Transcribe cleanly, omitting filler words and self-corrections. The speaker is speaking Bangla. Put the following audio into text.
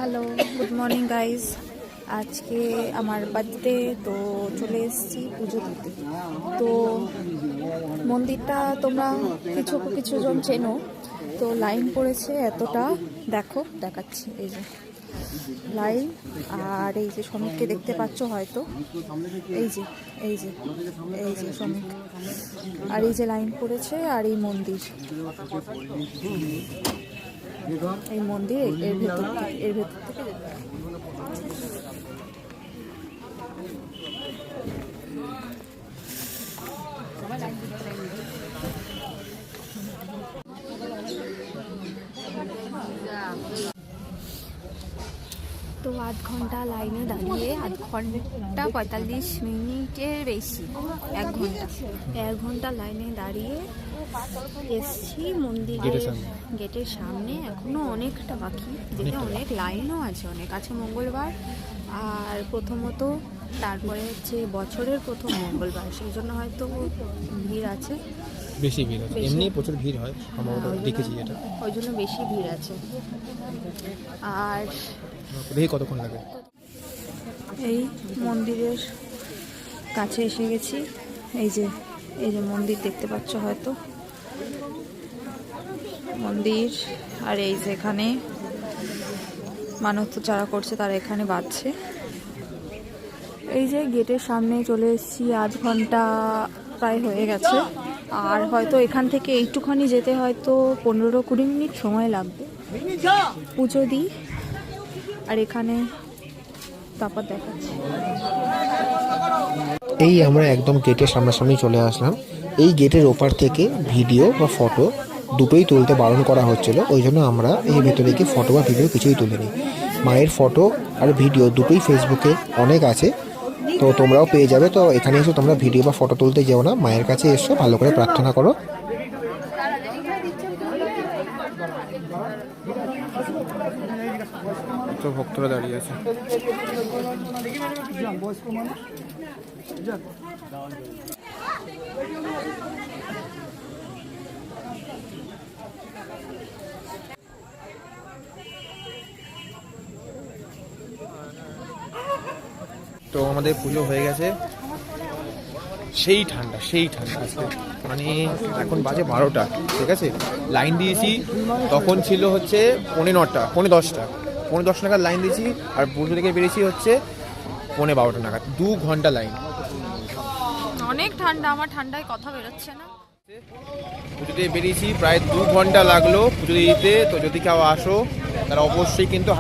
Hello, good morning guys. আজকে আমার বার্থডে, তো চলে এসেছি পুজো দিতে। তো মন্দিরটা তোমরা কিছু কিছু জন চেনো, তো লাইন পড়েছে এতটা, দেখাচ্ছি। এই যে লাইন, আর এই যে শ্রমিককে দেখতে পাচ্ছ হয়তো, এই যে এই যে এই যে শ্রমিক, আর এই যে লাইন পড়েছে, আর এই মন্দির, এই মন্দির এর ভেতর থেকে তো আধ ঘন্টা লাইনে দাঁড়িয়ে, আধ ঘন্টা 45 মিনিটের বেশি, 1 ঘন্টা লাইনে দাঁড়িয়ে এসছি মন্দিরের গেটের সামনে। এখনো অনেকটা বাকি যেতে, অনেক লাইনও আছে, অনেক আছে মঙ্গলবার। আর প্রথমত তারপরে হচ্ছে বছরের প্রথম মঙ্গলবার, সেই জন্য হয়তো ভিড় আছে, বেশি ভিড় আছে। এমনি প্রচুর ভিড় হয়, আমরা দেখেছি এটা, ওই জন্য বেশি ভিড় আছে। আর দেখি কতক্ষণ লাগে। এই মন্দিরের কাছে এসে গেছি। এই যে মন্দির দেখতে পাচ্ছ হয়তো, মন্দির। আর এই যে এখানে মানুষ তো যারা করছে তারা এখানে বাঁধছে। এই যে গেটের সামনে চলে এসেছি, আধ ঘন্টা প্রায় হয়ে গেছে। আর হয়তো এখান থেকে একটুখানি যেতে হয়তো 15-20 মিনিট সময় লাগবে। পুজো দিই, আর এখানে তারপর দেখাচ্ছি। এই আমরা একদম গেটের সামনাসামনি চলে আসলাম। এই গেটের ওপার থেকে ভিডিও বা ফটো দুটোই তুলতে বারণ করা হচ্ছিল, ওই জন্য আমরা এই ভেতরে গিয়ে ফটো বা ভিডিও কিছুই তুলিনি। মায়ের ফটো আর ভিডিও দুটোই ফেসবুকে অনেক আছে, তো তোমরাও পেয়ে যাবে। তো এখানে এসে তোমরা ভিডিও বা ফটো তুলতে যেও না, মায়ের কাছে এসো, ভালো করে প্রার্থনা করো। তো ভক্তরা দাঁড়িয়ে আছে। তো আমাদের পুজো হয়ে গেছে। সেই ঠান্ডা আজকে, মানে এখন বাজে 12টা, ঠিক আছে। লাইন দিয়েছি তখন ছিল হচ্ছে 9:45, 10:30, 10 নাগাদ লাইন দিয়েছি। আর পুজো থেকে বেরিয়েছি হচ্ছে 12:15 নাগাদ, 2 ঘন্টা লাইন। অনেক ঠান্ডা, আমার ঠান্ডায় কথা বেরোচ্ছে না। পুজো দিয়ে বেরিয়েছি, প্রায় 2 ঘন্টা লাগলো পুজো দিতে। তো যদি কেউ আসো তারা অবশ্যই কিন্তু